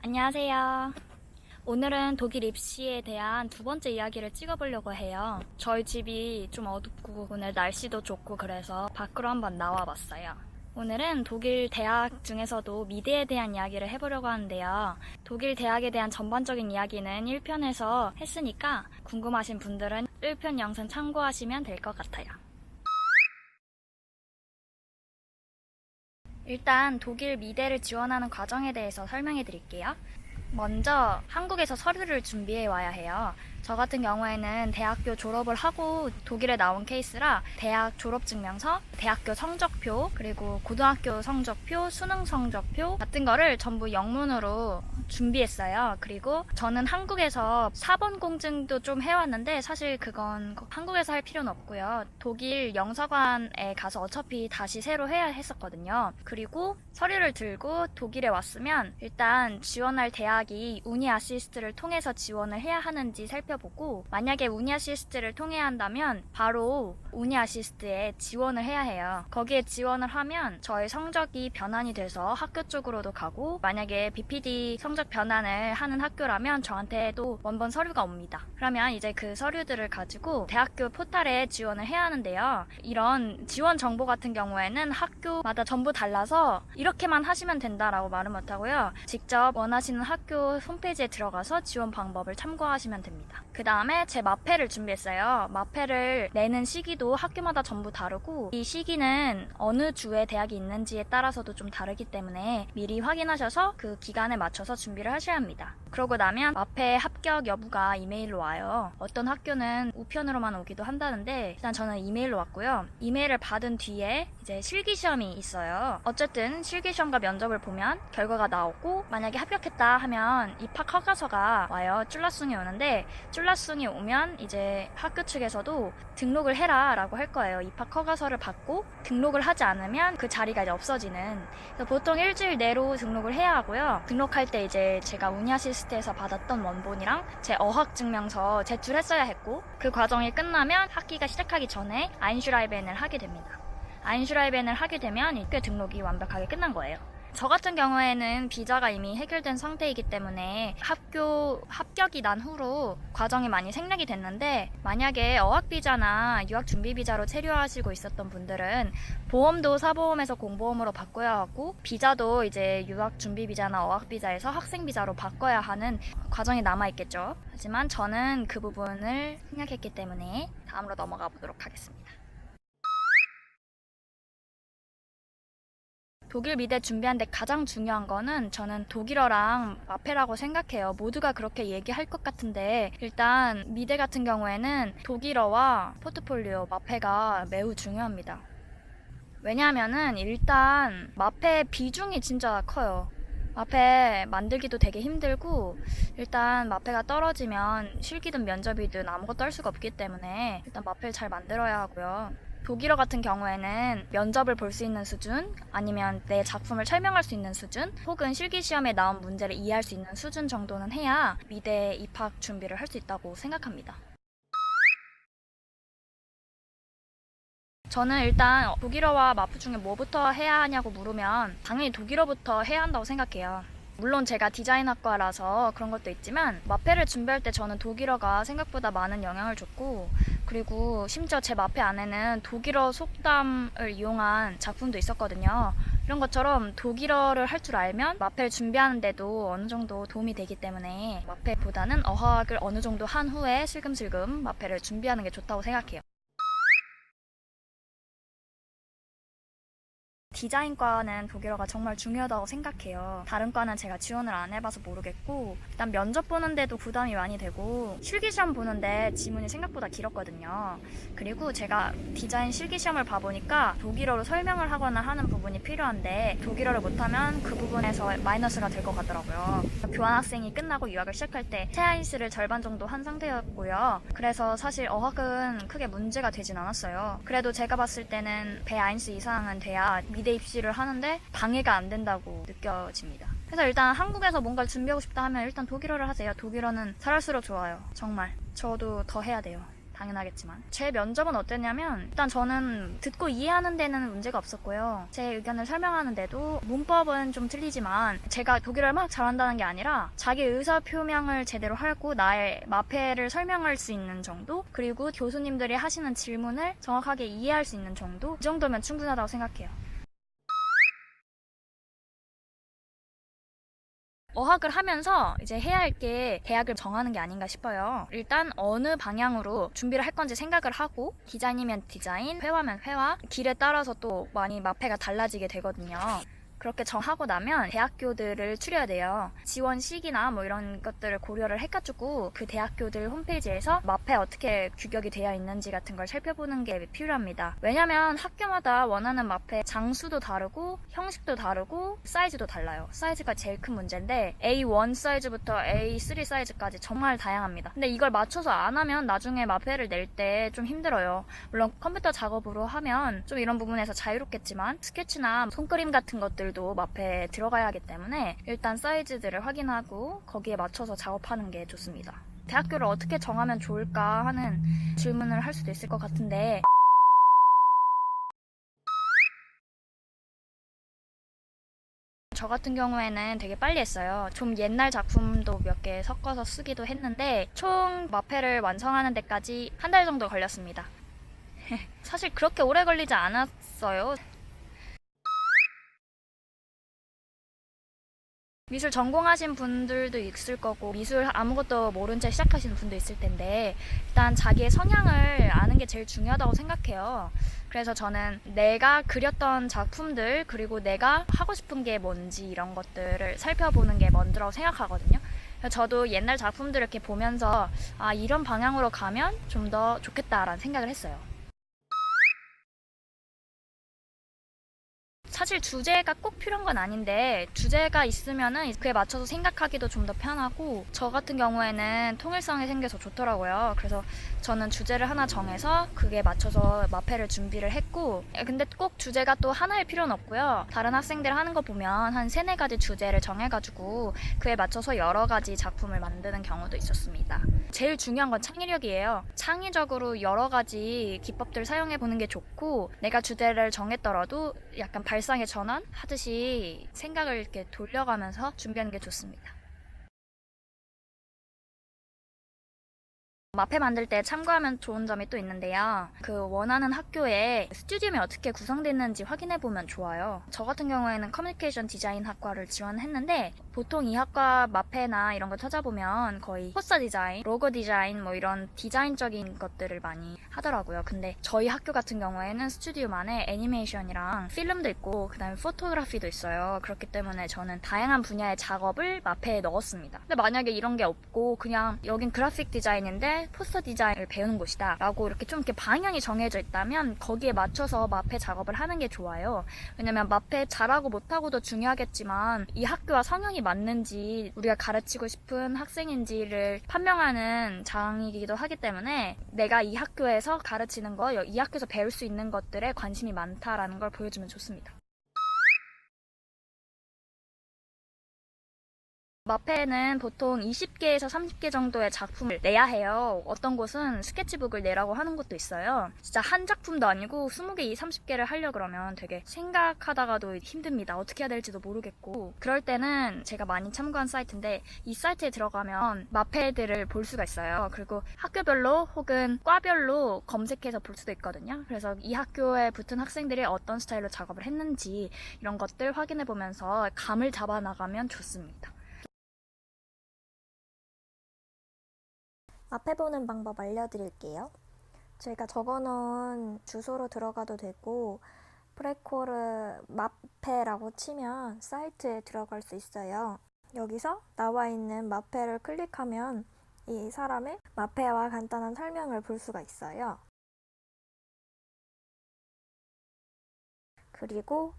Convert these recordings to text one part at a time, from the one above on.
안녕하세요. 오늘은 독일 입시에 대한 두 번째 이야기를 찍어보려고 해요. 저희 집이 좀 어둡고 오늘 날씨도 좋고 그래서 밖으로 한번 나와봤어요. 오늘은 독일 대학 중에서도 미대에 대한 이야기를 해보려고 하는데요. 독일 대학에 대한 전반적인 이야기는 1편에서 했으니까 궁금하신 분들은 1편 영상 참고하시면 될 것 같아요. 일단 독일 미대를 지원하는 과정에 대해서 설명해 드릴게요. 먼저 한국에서 서류를 준비해 와야 해요. 저 같은 경우에는 대학교 졸업을 하고 독일에 나온 케이스라 대학 졸업증명서, 대학교 성적표, 그리고 고등학교 성적표, 수능 성적표 같은 거를 전부 영문으로 준비했어요. 그리고 저는 한국에서 4번 공증도 좀 해왔는데 사실 그건 한국에서 할 필요는 없고요. 독일 영사관에 가서 어차피 다시 새로 해야 했었거든요. 그리고 서류를 들고 독일에 왔으면 일단 지원할 대학이 우니 아시스트를 통해서 지원을 해야 하는지 살펴보고, 만약에 우니 아시스트를 통해야 한다면 바로 우니 아시스트에 지원을 해야 해요. 거기에 지원을 하면 저의 성적이 변환이 돼서 학교 쪽으로도 가고, 만약에 BPD 성적 변환을 하는 학교라면 저한테도 원본 서류가 옵니다. 그러면 이제 그 서류들을 가지고 대학교 포탈에 지원을 해야 하는데요. 이런 지원 정보 같은 경우에는 학교마다 전부 달라서 이렇게만 하시면 된다라고 말은 못하고요. 직접 원하시는 학교 홈페이지에 들어가서 지원 방법을 참고하시면 됩니다. 그 다음에 제 마패를 준비했어요. 마패를 내는 시기도 학교마다 전부 다르고, 이 시기는 어느 주에 대학이 있는지에 따라서도 좀 다르기 때문에 미리 확인하셔서 그 기간에 맞춰서 준비를 하셔야 합니다. 그러고 나면 마패 합격 여부가 이메일로 와요. 어떤 학교는 우편으로만 오기도 한다는데 일단 저는 이메일로 왔고요. 이메일을 받은 뒤에 이제 실기시험이 있어요. 어쨌든 실기시험과 면접을 보면 결과가 나오고, 만약에 합격했다 하면 입학 허가서가 와요. 쫄라숭이 오는데, 쫄라숭이 오면 이제 학교 측에서도 등록을 해라 라고 할 거예요. 입학 허가서를 받고 등록을 하지 않으면 그 자리가 이제 없어지는. 그래서 보통 일주일 내로 등록을 해야 하고요. 등록할 때 이제 제가 우니아시스트에서 받았던 원본이랑 제 어학증명서 제출했어야 했고, 그 과정이 끝나면 학기가 시작하기 전에 아인슈라이벤을 하게 됩니다. 아인슈라이벤을 하게 되면 학교 등록이 완벽하게 끝난 거예요. 저 같은 경우에는 비자가 이미 해결된 상태이기 때문에 학교 합격이 난 후로 과정이 많이 생략이 됐는데, 만약에 어학비자나 유학준비비자로 체류하시고 있었던 분들은 보험도 사보험에서 공보험으로 바꿔야 하고, 비자도 이제 유학준비비자나 어학비자에서 학생비자로 바꿔야 하는 과정이 남아있겠죠. 하지만 저는 그 부분을 생략했기 때문에 다음으로 넘어가 보도록 하겠습니다. 독일 미대 준비하는데 가장 중요한 거는 저는 독일어랑 마페라고 생각해요. 모두가 그렇게 얘기할 것 같은데, 일단 미대 같은 경우에는 독일어와 포트폴리오, 마페가 매우 중요합니다. 왜냐하면은 일단 마페 비중이 진짜 커요. 마페 만들기도 되게 힘들고, 일단 마페가 떨어지면 실기든 면접이든 아무것도 할 수가 없기 때문에 일단 마페를 잘 만들어야 하고요. 독일어 같은 경우에는 면접을 볼 수 있는 수준, 아니면 내 작품을 설명할 수 있는 수준, 혹은 실기시험에 나온 문제를 이해할 수 있는 수준 정도는 해야 미대 입학 준비를 할 수 있다고 생각합니다. 저는 일단 독일어와 마프 중에 뭐부터 해야 하냐고 물으면 당연히 독일어부터 해야 한다고 생각해요. 물론 제가 디자인학과라서 그런 것도 있지만, 마페를 준비할 때 저는 독일어가 생각보다 많은 영향을 줬고, 그리고 심지어 제 마페 안에는 독일어 속담을 이용한 작품도 있었거든요. 이런 것처럼 독일어를 할 줄 알면 마페를 준비하는데도 어느 정도 도움이 되기 때문에 마페보다는 어학을 어느 정도 한 후에 슬금슬금 마페를 준비하는 게 좋다고 생각해요. 디자인과는 독일어가 정말 중요하다고 생각해요. 다른 과는 제가 지원을 안 해봐서 모르겠고, 일단 면접 보는데도 부담이 많이 되고, 실기시험 보는데 지문이 생각보다 길었거든요. 그리고 제가 디자인 실기시험을 봐보니까 독일어로 설명을 하거나 하는 부분이 필요한데, 독일어를 못하면 그 부분에서 마이너스가 될 것 같더라고요. 교환학생이 끝나고 유학을 시작할 때 체아인스를 절반 정도 한 상태였고요. 그래서 사실 어학은 크게 문제가 되진 않았어요. 그래도 제가 봤을 때는 배아인스 이상은 돼야 미대 입시를 하는데 방해가 안 된다고 느껴집니다. 그래서 일단 한국에서 뭔가를 준비하고 싶다 하면 일단 독일어를 하세요. 독일어는 잘할수록 좋아요. 정말. 저도 더 해야 돼요. 당연하겠지만. 제 면접은 어땠냐면 일단 저는 듣고 이해하는 데는 문제가 없었고요. 제 의견을 설명하는데도 문법은 좀 틀리지만 제가 독일어를 막 잘한다는 게 아니라 자기 의사 표명을 제대로 하고 나의 마페를 설명할 수 있는 정도, 그리고 교수님들이 하시는 질문을 정확하게 이해할 수 있는 정도, 이 정도면 충분하다고 생각해요. 어학을 하면서 이제 해야 할 게 대학을 정하는 게 아닌가 싶어요. 일단 어느 방향으로 준비를 할 건지 생각을 하고, 디자인이면 디자인, 회화면 회화, 길에 따라서 또 많이 마페가 달라지게 되거든요. 그렇게 정하고 나면 대학교들을 추려야 돼요. 지원 시기나 뭐 이런 것들을 고려를 해가지고 그 대학교들 홈페이지에서 마페 어떻게 규격이 되어 있는지 같은 걸 살펴보는 게 필요합니다. 왜냐면 학교마다 원하는 마페 장수도 다르고 형식도 다르고 사이즈도 달라요. 사이즈가 제일 큰 문제인데 A1 사이즈부터 A3 사이즈까지 정말 다양합니다. 근데 이걸 맞춰서 안 하면 나중에 마페를 낼 때 좀 힘들어요. 물론 컴퓨터 작업으로 하면 좀 이런 부분에서 자유롭겠지만 스케치나 손그림 같은 것들도 마페에 들어가야 하기 때문에 일단 사이즈들을 확인하고 거기에 맞춰서 작업하는 게 좋습니다. 대학교를 어떻게 정하면 좋을까 하는 질문을 할 수도 있을 것 같은데, 저 같은 경우에는 되게 빨리 했어요. 좀 옛날 작품도 몇 개 섞어서 쓰기도 했는데 총 마페를 완성하는 데까지 한 달 정도 걸렸습니다. 사실 그렇게 오래 걸리지 않았어요. 미술 전공하신 분들도 있을 거고 미술 아무것도 모른 채 시작하시는 분도 있을 텐데, 일단 자기의 성향을 아는 게 제일 중요하다고 생각해요. 그래서 저는 내가 그렸던 작품들, 그리고 내가 하고 싶은 게 뭔지 이런 것들을 살펴보는 게 먼저라고 생각하거든요. 그래서 저도 옛날 작품들을 이렇게 보면서 이런 방향으로 가면 좀 더 좋겠다라는 생각을 했어요. 사실 주제가 꼭 필요한 건 아닌데 주제가 있으면은 그에 맞춰서 생각하기도 좀 더 편하고, 저 같은 경우에는 통일성이 생겨서 좋더라고요. 그래서 저는 주제를 하나 정해서 그게 맞춰서 마페를 준비를 했고, 근데 꼭 주제가 또 하나일 필요는 없고요. 다른 학생들 하는 거 보면 한 세네 가지 주제를 정해가지고 그에 맞춰서 여러 가지 작품을 만드는 경우도 있었습니다. 제일 중요한 건 창의력이에요. 창의적으로 여러 가지 기법들 사용해 보는 게 좋고, 내가 주제를 정했더라도 약간 발상의 전환 하듯이 생각을 이렇게 돌려가면서 준비하는 게 좋습니다. 마페 만들 때 참고하면 좋은 점이 또 있는데요. 그 원하는 학교에 스튜디움이 어떻게 구성됐는지 확인해 보면 좋아요. 저 같은 경우에는 커뮤니케이션 디자인 학과를 지원했는데, 보통 이 학과 마페나 이런 거 찾아보면 거의 포스터 디자인, 로고 디자인 뭐 이런 디자인적인 것들을 많이 하더라고요. 근데 저희 학교 같은 경우에는 스튜디움 안에 애니메이션이랑 필름도 있고 그다음에 포토그래피도 있어요. 그렇기 때문에 저는 다양한 분야의 작업을 마페에 넣었습니다. 근데 만약에 이런 게 없고 그냥 여긴 그래픽 디자인인데 포스터 디자인을 배우는 곳이다 라고 이렇게 좀 이렇게 방향이 정해져 있다면 거기에 맞춰서 마페 작업을 하는 게 좋아요. 왜냐면 마페 잘하고 못하고도 중요하겠지만 이 학교와 성향이 맞는지, 우리가 가르치고 싶은 학생인지를 판명하는 장이기도 하기 때문에 내가 이 학교에서 가르치는 거, 이 학교에서 배울 수 있는 것들에 관심이 많다라는 걸 보여주면 좋습니다. 마페는 보통 20개에서 30개 정도의 작품을 내야 해요. 어떤 곳은 스케치북을 내라고 하는 곳도 있어요. 진짜 한 작품도 아니고 20개, 30개를 하려고 그러면 되게 생각하다가도 힘듭니다. 어떻게 해야 될지도 모르겠고. 그럴 때는 제가 많이 참고한 사이트인데, 이 사이트에 들어가면 마페들을 볼 수가 있어요. 그리고 학교별로 혹은 과별로 검색해서 볼 수도 있거든요. 그래서 이 학교에 붙은 학생들이 어떤 스타일로 작업을 했는지 이런 것들 확인해 보면서 감을 잡아 나가면 좋습니다. 앞에 보는 방법 알려드릴게요. 제가 적어놓은 주소로 들어가도 되고, 프레코르 마페라고 치면 사이트에 들어갈 수 있어요. 여기서 나와 있는 마페를 클릭하면 이 사람의 마페와 간단한 설명을 볼 수가 있어요. 그리고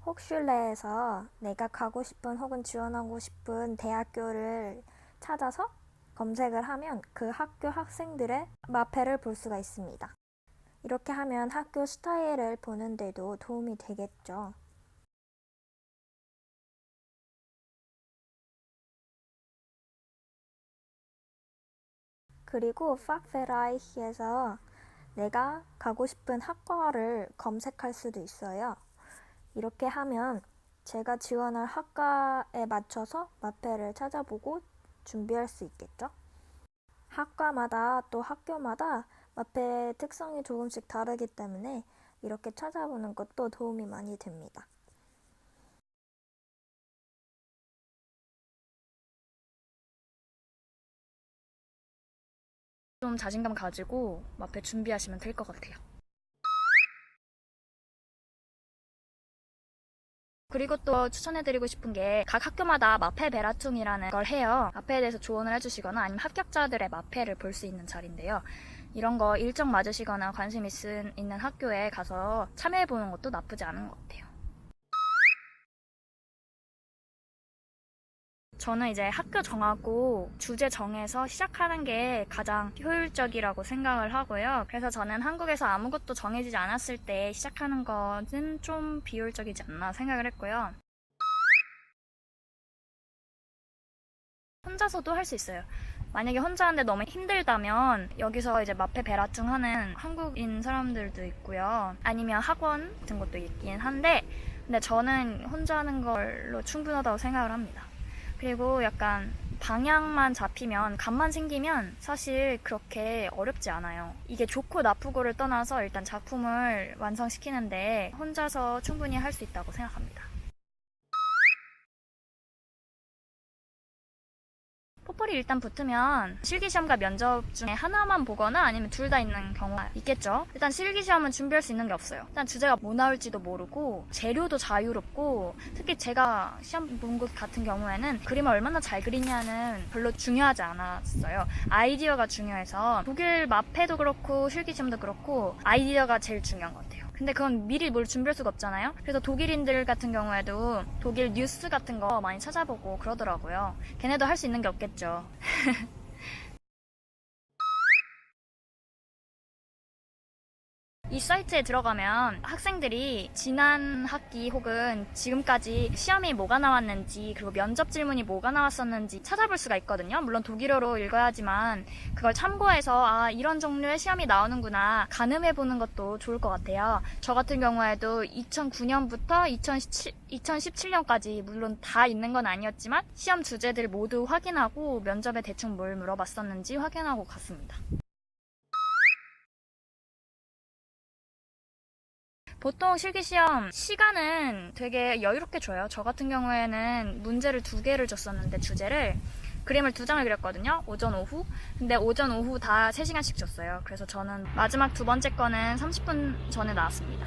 혹슐레에서 내가 가고 싶은 혹은 지원하고 싶은 대학교를 찾아서 검색을 하면 그 학교 학생들의 마페를 볼 수가 있습니다. 이렇게 하면 학교 스타일을 보는데도 도움이 되겠죠. 그리고 팍페라이히에서 내가 가고 싶은 학과를 검색할 수도 있어요. 이렇게 하면 제가 지원할 학과에 맞춰서 마페를 찾아보고 준비할 수 있겠죠? 학과마다 또 학교마다 마페의 특성이 조금씩 다르기 때문에 이렇게 찾아보는 것도 도움이 많이 됩니다. 좀 자신감 가지고 마페 준비하시면 될 것 같아요. 그리고 또 추천해드리고 싶은 게 각 학교마다 마페 베라퉁이라는 걸 해요. 마페에 대해서 조언을 해주시거나 아니면 합격자들의 마페를 볼 수 있는 자리인데요. 이런 거 일정 맞으시거나 관심 있는 학교에 가서 참여해보는 것도 나쁘지 않은 것 같아요. 저는 이제 학교 정하고 주제 정해서 시작하는 게 가장 효율적이라고 생각을 하고요. 그래서 저는 한국에서 아무것도 정해지지 않았을 때 시작하는 것은 좀 비효율적이지 않나 생각을 했고요. 혼자서도 할 수 있어요. 만약에 혼자 하는데 너무 힘들다면 여기서 이제 마페 베라퉁 하는 한국인 사람들도 있고요. 아니면 학원 같은 것도 있긴 한데 근데 저는 혼자 하는 걸로 충분하다고 생각을 합니다. 그리고 약간 방향만 잡히면 감만 생기면 사실 그렇게 어렵지 않아요. 이게 좋고 나쁘고를 떠나서 일단 작품을 완성시키는데 혼자서 충분히 할 수 있다고 생각합니다. 포폴이 일단 붙으면 실기시험과 면접 중에 하나만 보거나 아니면 둘 다 있는 경우가 있겠죠. 일단 실기시험은 준비할 수 있는 게 없어요. 일단 주제가 뭐 나올지도 모르고 재료도 자유롭고 특히 제가 시험 본 것 같은 경우에는 그림을 얼마나 잘 그리냐는 별로 중요하지 않았어요. 아이디어가 중요해서 독일 마페도 그렇고 실기시험도 그렇고 아이디어가 제일 중요한 것 같아요. 근데 그건 미리 뭘 준비할 수가 없잖아요. 그래서 독일인들 같은 경우에도 독일 뉴스 같은 거 많이 찾아보고 그러더라고요. 걔네도 할 수 있는 게 없겠죠. 이 사이트에 들어가면 학생들이 지난 학기 혹은 지금까지 시험이 뭐가 나왔는지 그리고 면접 질문이 뭐가 나왔었는지 찾아볼 수가 있거든요. 물론 독일어로 읽어야 하지만 그걸 참고해서 아 이런 종류의 시험이 나오는구나 가늠해보는 것도 좋을 것 같아요. 저 같은 경우에도 2009년부터 2017년까지 물론 다 있는 건 아니었지만 시험 주제들 모두 확인하고 면접에 대충 뭘 물어봤었는지 확인하고 갔습니다. 보통 실기시험 시간은 되게 여유롭게 줘요. 저 같은 경우에는 문제를 2개를 줬었는데 주제를 그림을 2장을 그렸거든요. 오전, 오후. 근데 오전, 오후 다 3시간씩 줬어요. 그래서 저는 마지막 2번째 거는 30분 전에 나왔습니다.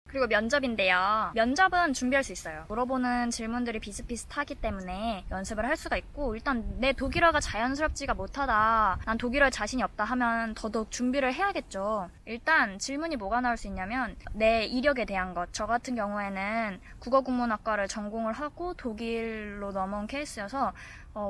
그리고 면접인데요. 면접은 준비할 수 있어요. 물어보는 질문들이 비슷비슷하기 때문에 연습을 할 수가 있고 일단 내 독일어가 자연스럽지가 못하다. 난 독일어에 자신이 없다 하면 더더욱 준비를 해야겠죠. 일단 질문이 뭐가 나올 수 있냐면 내 이력에 대한 것. 저 같은 경우에는 국어국문학과를 전공을 하고 독일로 넘어온 케이스여서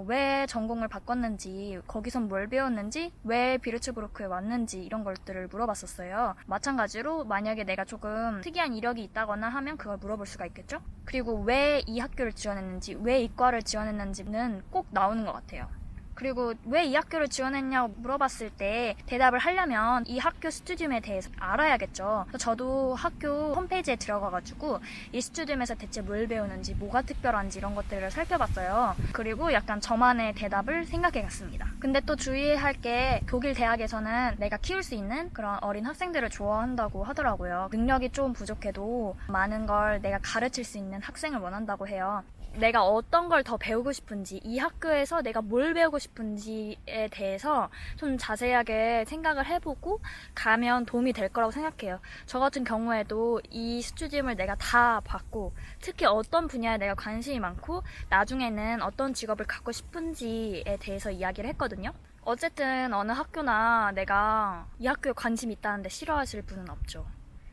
왜 전공을 바꿨는지, 거기선 뭘 배웠는지, 왜 비르츠부르크에 왔는지 이런 것들을 물어봤었어요. 마찬가지로 만약에 내가 조금 특이한 이력이 있다거나 하면 그걸 물어볼 수가 있겠죠? 그리고 왜 이 학교를 지원했는지, 왜 이과를 지원했는지는 꼭 나오는 것 같아요. 그리고 왜 이 학교를 지원했냐고 물어봤을 때 대답을 하려면 이 학교 스튜디움에 대해서 알아야겠죠. 그래서 저도 학교 홈페이지에 들어가가지고 이 스튜디움에서 대체 뭘 배우는지 뭐가 특별한지 이런 것들을 살펴봤어요. 그리고 약간 저만의 대답을 생각해갔습니다. 근데 또 주의해야 할 게 독일 대학에서는 내가 키울 수 있는 그런 어린 학생들을 좋아한다고 하더라고요. 능력이 좀 부족해도 많은 걸 내가 가르칠 수 있는 학생을 원한다고 해요. 내가 어떤 걸 더 배우고 싶은지, 이 학교에서 내가 뭘 배우고 싶은지에 대해서 좀 자세하게 생각을 해보고 가면 도움이 될 거라고 생각해요. 저 같은 경우에도 이 스튜디움을 내가 다 봤고, 특히 어떤 분야에 내가 관심이 많고, 나중에는 어떤 직업을 갖고 싶은지에 대해서 이야기를 했거든요. 어쨌든 어느 학교나 내가 이 학교에 관심 있다는데 싫어하실 분은 없죠.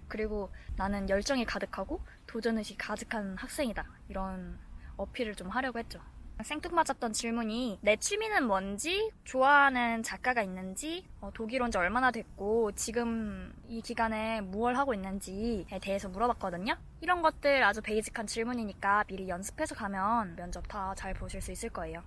그리고 나는 열정이 가득하고 도전의식이 가득한 학생이다. 이런 어필을 좀 하려고 했죠. 생뚱맞았던 질문이 내 취미는 뭔지, 좋아하는 작가가 있는지, 독일 온 지 얼마나 됐고 지금 이 기간에 무얼 하고 있는지에 대해서 물어봤거든요. 이런 것들 아주 베이직한 질문이니까 미리 연습해서 가면 면접 다 잘 보실 수 있을 거예요.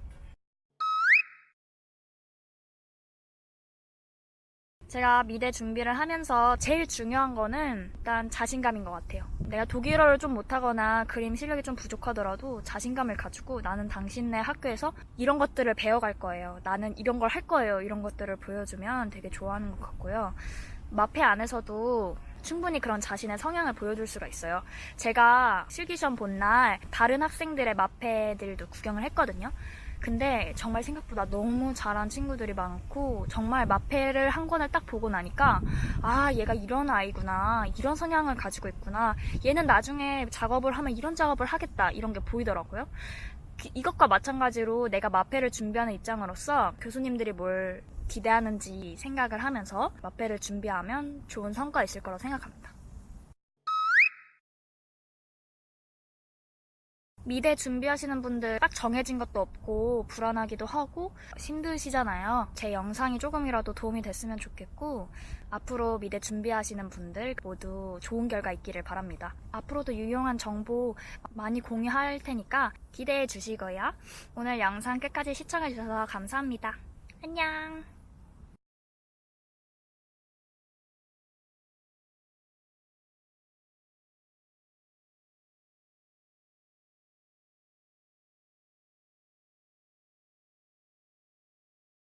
제가 미대 준비를 하면서 제일 중요한 거는 일단 자신감인 것 같아요. 내가 독일어를 좀 못하거나 그림 실력이 좀 부족하더라도 자신감을 가지고 나는 당신네 학교에서 이런 것들을 배워갈 거예요. 나는 이런 걸 할 거예요. 이런 것들을 보여주면 되게 좋아하는 것 같고요. 마페 안에서도 충분히 그런 자신의 성향을 보여줄 수가 있어요. 제가 실기시험 본 날 다른 학생들의 마페들도 구경을 했거든요. 근데 정말 생각보다 너무 잘한 친구들이 많고 정말 마페를 한 권을 딱 보고 나니까 아 얘가 이런 아이구나, 이런 성향을 가지고 있구나, 얘는 나중에 작업을 하면 이런 작업을 하겠다, 이런 게 보이더라고요. 이것과 마찬가지로 내가 마페를 준비하는 입장으로서 교수님들이 뭘 기대하는지 생각을 하면서 마페를 준비하면 좋은 성과가 있을 거라고 생각합니다. 미대 준비하시는 분들 딱 정해진 것도 없고 불안하기도 하고 힘드시잖아요. 제 영상이 조금이라도 도움이 됐으면 좋겠고 앞으로 미대 준비하시는 분들 모두 좋은 결과 있기를 바랍니다. 앞으로도 유용한 정보 많이 공유할 테니까 기대해 주시고요. 오늘 영상 끝까지 시청해 주셔서 감사합니다. 안녕.